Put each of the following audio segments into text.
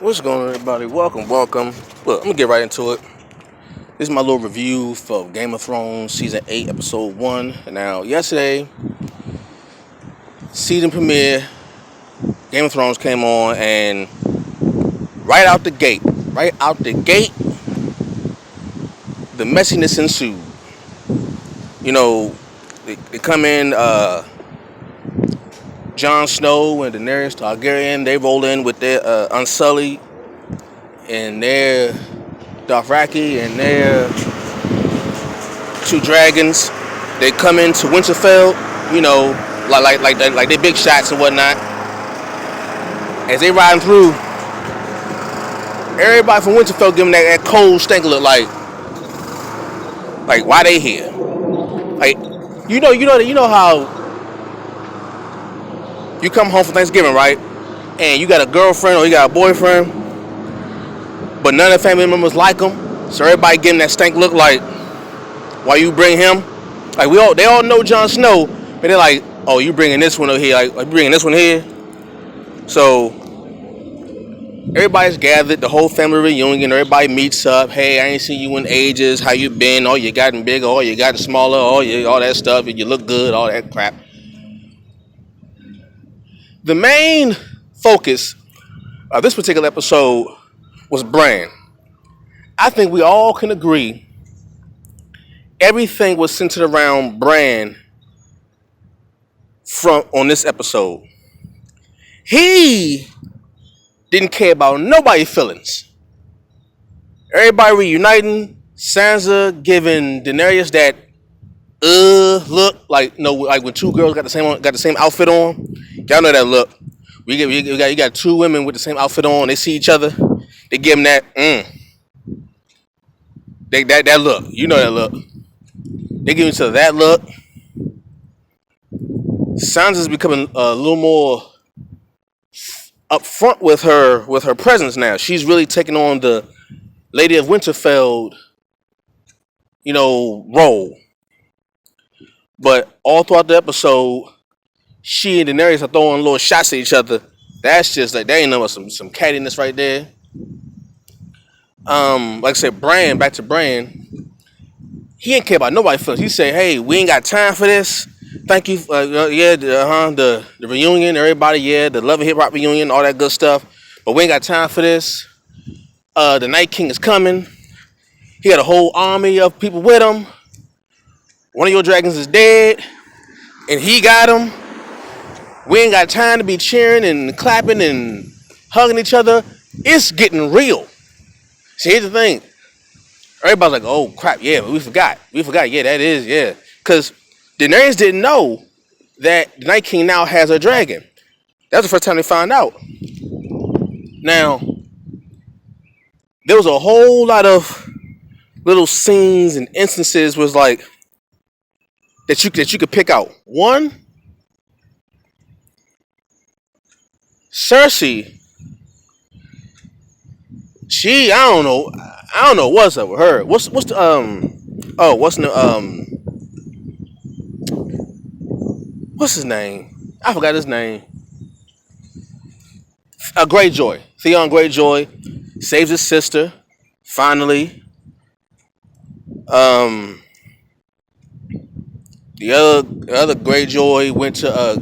What's going on, everybody? Welcome. Look, I'm gonna get right into it. This is my little review for Game of Thrones Season 8, Episode 1. Now, yesterday, season premiere, Game of Thrones came on, and right out the gate, the messiness ensued. You know, they come in, Jon Snow and Daenerys Targaryen, they roll in with their Unsullied and their Dothraki and their two dragons. They come into Winterfell, you know, like they big shots and whatnot. As they riding through, everybody from Winterfell giving that cold stank look like why they here? Like, you know how you come home for Thanksgiving, right? And you got a girlfriend or you got a boyfriend, but none of the family members like him. So everybody getting that stank look like, why you bring him? Like they all know Jon Snow, but they're like, oh, you bringing this one over here? Like you bringing this one here? So everybody's gathered, the whole family reunion. Everybody meets up. Hey, I ain't seen you in ages. How you been? Oh, you gotten bigger. Oh, you gotten smaller. Oh, yeah, all that stuff. You look good. All that crap. The main focus of this particular episode was Bran. I think we all can agree everything was centered around Bran on this episode. He didn't care about nobody's feelings. Everybody reuniting, Sansa giving Daenerys that look like when two girls got the same outfit on. Y'all know that look. You got two women with the same outfit on. They see each other. They give them that that look. You know that look. They give each other that look. Sansa's becoming a little more upfront with her presence now. She's really taking on the Lady of Winterfell, role. But all throughout the episode, she and Daenerys are throwing little shots at each other. That's just like, there ain't no some cattiness right there. Like I said, back to Bran, he ain't care about nobody's feelings. He said, hey, we ain't got time for this. Thank you, the reunion, everybody, the Love and Hip Hop reunion, all that good stuff. But we ain't got time for this. The Night King is coming. He got a whole army of people with him. One of your dragons is dead, and he got him. We ain't got time to be cheering and clapping and hugging each other. It's getting real. See, here's the thing. Everybody's like, oh, crap, yeah, we forgot. Yeah, that is, yeah. Because Daenerys didn't know that the Night King now has a dragon. That's the first time they found out. Now, there was a whole lot of little scenes and instances was like, that you could pick out. One, Cersei. I don't know what's up with her. What's his name? I forgot his name. Greyjoy. Theon Greyjoy saves his sister. Finally. The other Greyjoy went to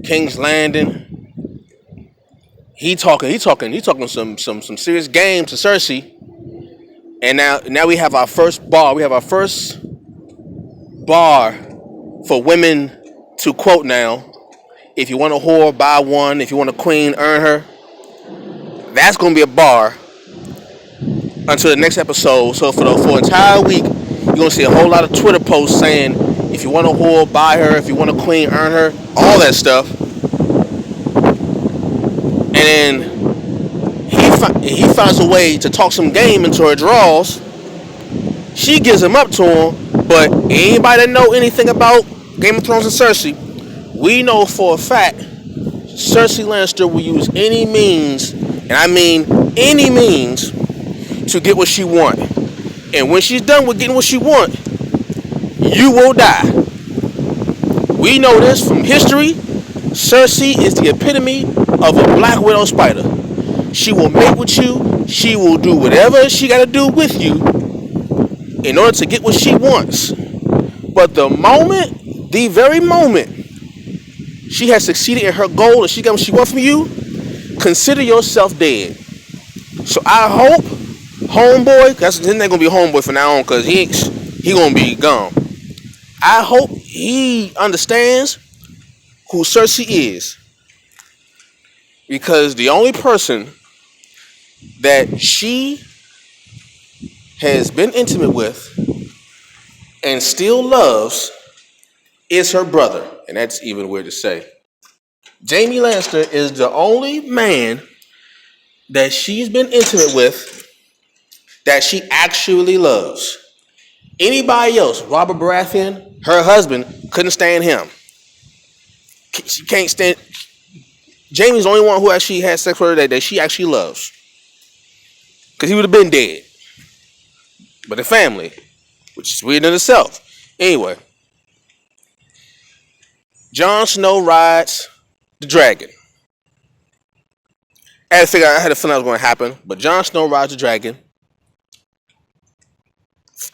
King's Landing. He talking some serious game to Cersei. And now we have our first bar. We have our first bar for women to quote now. If you want a whore, buy one. If you want a queen, earn her. That's gonna be a bar until the next episode. So for an entire week, you're gonna see a whole lot of Twitter posts saying, if you want a whore, buy her. If you want a queen, earn her. All that stuff. And then he finds a way to talk some game into her draws. She gives him up to him. But anybody that know anything about Game of Thrones and Cersei, we know for a fact Cersei Lannister will use any means, and I mean any means, to get what she wants. And when she's done with getting what she wants, you will die. We know this from history. Cersei is the epitome of a Black Widow spider. She will mate with you. She will do whatever she got to do with you in order to get what she wants. But the very moment she has succeeded in her goal and she got what she wants from you, consider yourself dead. So I hope homeboy, that's not gonna be homeboy from now on because he gonna be gone. I hope he understands who Cersei is, because the only person that she has been intimate with and still loves is her brother, and that's even weird to say. Jaime Lannister is the only man that she's been intimate with that she actually loves. Anybody else, Robert Baratheon, her husband, couldn't stand him. She can't stand. Jaime's the only one who actually had sex with her that she actually loves, because he would have been dead. But the family, which is weird in itself. Anyway, Jon Snow rides the dragon. I had a feeling that was going to happen, but Jon Snow rides the dragon.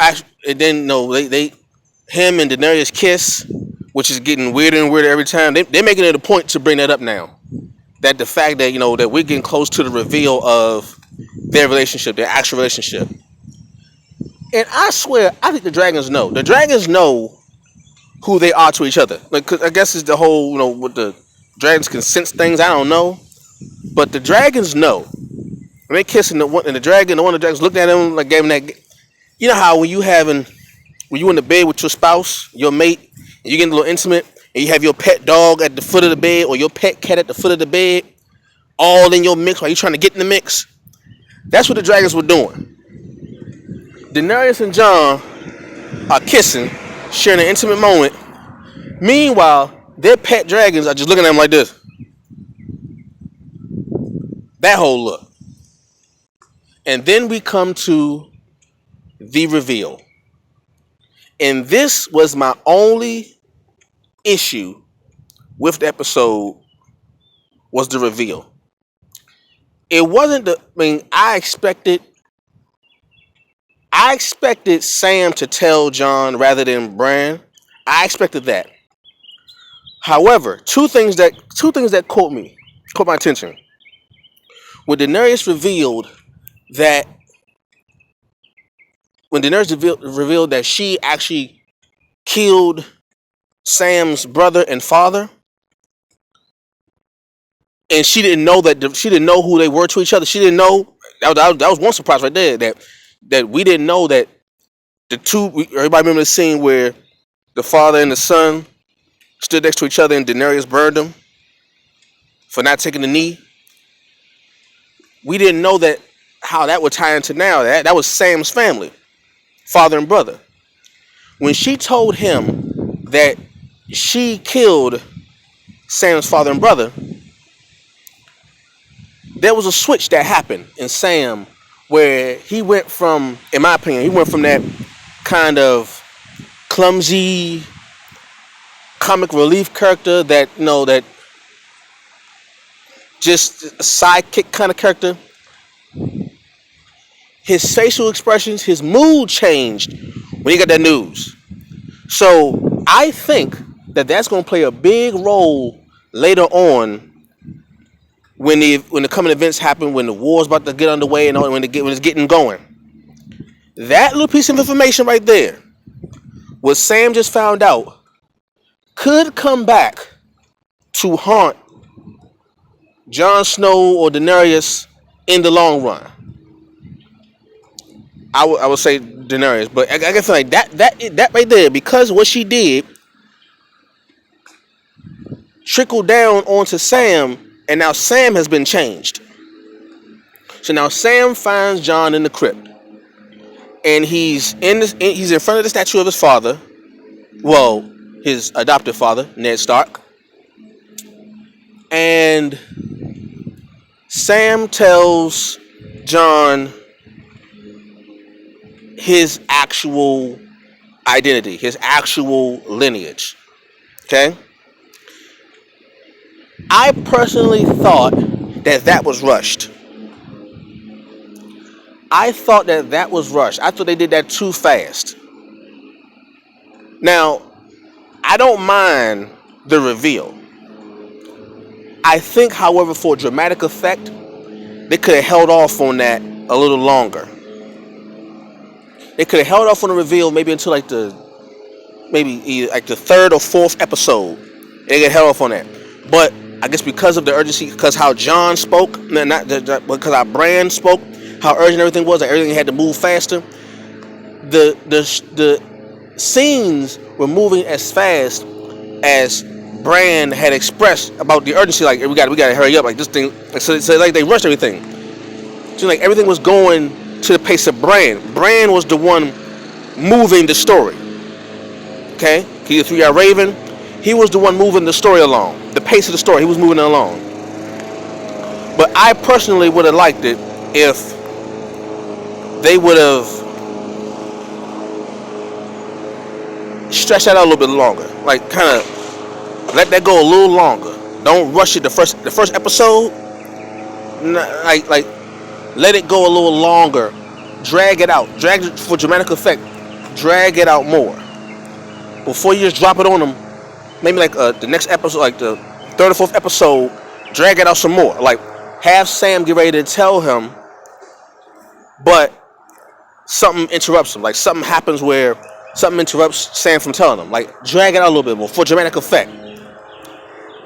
And then him and Daenerys kiss, which is getting weirder and weirder every time. They're making it a point to bring that up now. That the fact that that we're getting close to the reveal of their relationship, their actual relationship. And I swear, I think the dragons know. The dragons know who they are to each other. Like, 'cause I guess it's the whole, what the dragons can sense things. I don't know, but the dragons know. When they kissing one of the dragons looked at him like gave him that. You know how when you in the bed with your spouse, your mate, and you getting a little intimate, and you have your pet dog at the foot of the bed or your pet cat at the foot of the bed, all in your mix while you're trying to get in the mix. That's what the dragons were doing. Daenerys and Jon are kissing, sharing an intimate moment. Meanwhile, their pet dragons are just looking at them like this. That whole look. And then we come to the reveal. And this was my only issue with the episode, was the reveal. It wasn't I expected Sam to tell Jon rather than Bran. I expected that. However, two things that caught my attention. When Daenerys revealed that she actually killed Sam's brother and father, and she didn't know who they were to each other. She didn't know. That was one surprise right there. That we didn't know that the two. Everybody remember the scene where the father and the son stood next to each other and Daenerys burned them for not taking the knee. We didn't know that how that would tie into now. That was Sam's family, father and brother. When she told him that she killed Sam's father and brother, there was a switch that happened in Sam where he went from, in my opinion, that kind of clumsy comic relief character that just a sidekick kind of character. His facial expressions, his mood changed when he got that news. So I think that that's going to play a big role later on when the coming events happen, when the war's about to get underway and when it's getting going. That little piece of information right there, what Sam just found out, could come back to haunt Jon Snow or Daenerys in the long run. I would say Daenerys, but I feel like that right there, because what she did trickled down onto Sam, and now Sam has been changed. So now Sam finds Jon in the crypt, and he's in front of the statue of his father, well, his adopted father, Ned Stark, and Sam tells Jon his actual identity, his actual lineage. Okay? I personally thought that was rushed. I thought that was rushed. I thought they did that too fast. Now, I don't mind the reveal. I think, however, for dramatic effect, they could have held off on that a little longer. They could have held off on the reveal maybe until like the third or fourth episode. They get held off on that. But I guess because of the urgency, because how John spoke, because how Bran spoke, how urgent everything was, that everything had to move faster. The scenes were moving as fast as Bran had expressed about the urgency. Like we got to hurry up. Like this thing. So like they rushed everything. So like everything was going to the pace of Bran. Bran was the one moving the story. Okay, he was 3-Eyed Raven. He was the one moving the story along. The pace of the story, he was moving it along. But I personally would have liked it if they would have stretched that out a little bit longer. Like kind of let that go a little longer. Don't rush it. The first episode, like let it go a little longer. Drag it out. Drag it for dramatic effect. Drag it out more. Before you just drop it on them, maybe like the next episode, like the third or fourth episode, drag it out some more. Like have Sam get ready to tell him, but something interrupts him. Like something happens where something interrupts Sam from telling him. Like drag it out a little bit more for dramatic effect.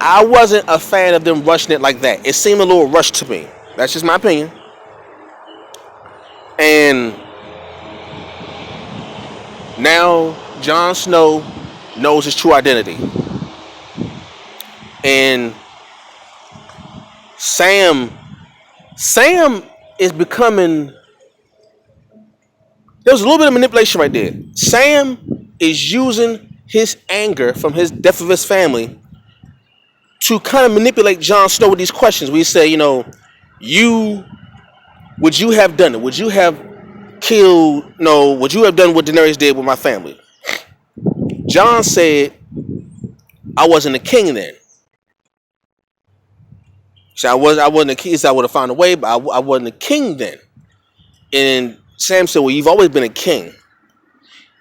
I wasn't a fan of them rushing it like that. It seemed a little rushed to me. That's just my opinion. And now Jon Snow knows his true identity. And Sam is becoming... There was a little bit of manipulation right there. Sam is using his anger from his death of his family to kind of manipulate Jon Snow with these questions. We say, would you have done it? Would you have killed? No. Would you have done what Daenerys did with my family? Jon said, I wasn't a king then. So I wasn't a king. So I would have found a way, but I wasn't a king then. And Sam said, well, you've always been a king.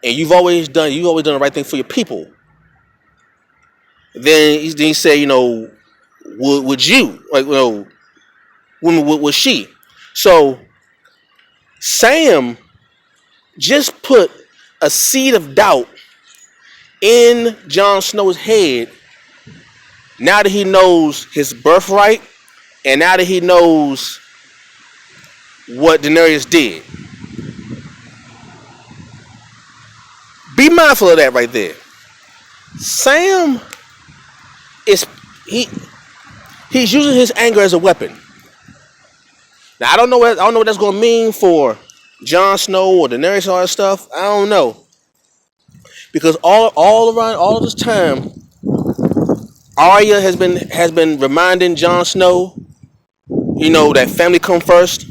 And you've always done the right thing for your people. Then he said, would you? Like, was she? So Sam just put a seed of doubt in Jon Snow's head now that he knows his birthright and now that he knows what Daenerys did. Be mindful of that right there. Sam he's using his anger as a weapon. Now I don't know what that's gonna mean for Jon Snow or Daenerys and all that stuff. I don't know. Because all around all of this time, Arya has been reminding Jon Snow, that family come first.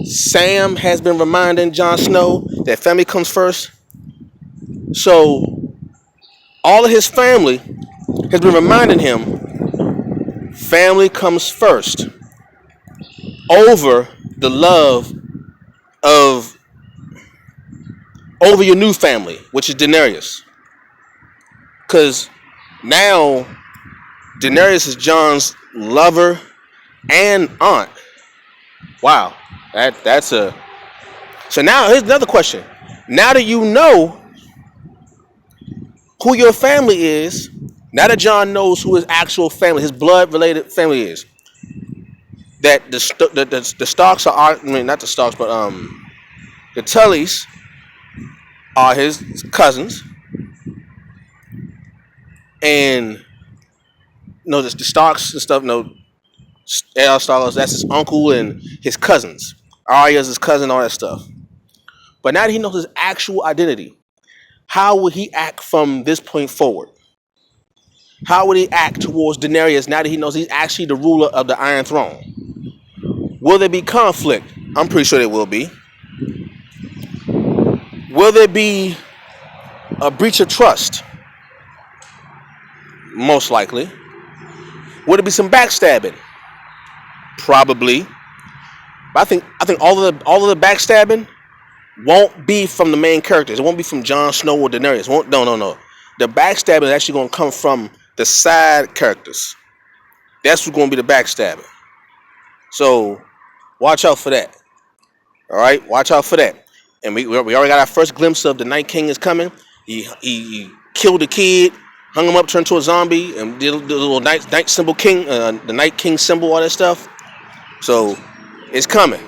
Sam has been reminding Jon Snow that family comes first. So all of his family has been reminding him family comes first over the love over your new family, which is Daenerys. Because now Daenerys is Jon's lover and aunt. Wow. So now here's another question. Now that you know who your family is, now that Jon knows who his actual family, his blood-related family is, that the Starks are, not the Starks, but the Tullys are his cousins, and the Starks and stuff. Eddard Stark, that's his uncle and his cousins. Arya's his cousin, all that stuff. But now that he knows his actual identity, how would he act from this point forward? How would he act towards Daenerys now that he knows he's actually the ruler of the Iron Throne? Will there be conflict? I'm pretty sure there will be. Will there be a breach of trust? Most likely. Will there be some backstabbing? Probably. But I think all of the backstabbing won't be from the main characters. It won't be from Jon Snow or Daenerys. Won't no. The backstabbing is actually gonna come from the side characters. That's what's gonna be the backstabbing. So watch out for that. All right, watch out for that. And we already got our first glimpse of the Night King is coming. He killed the kid, hung him up, turned to a zombie, and did the little night symbol king, the Night King symbol, all that stuff. So it's coming.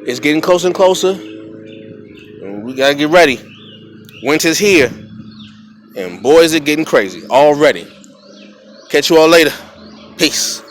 It's getting closer and closer, and we gotta get ready. Winter's here, and boys are getting crazy already. Catch you all later. Peace.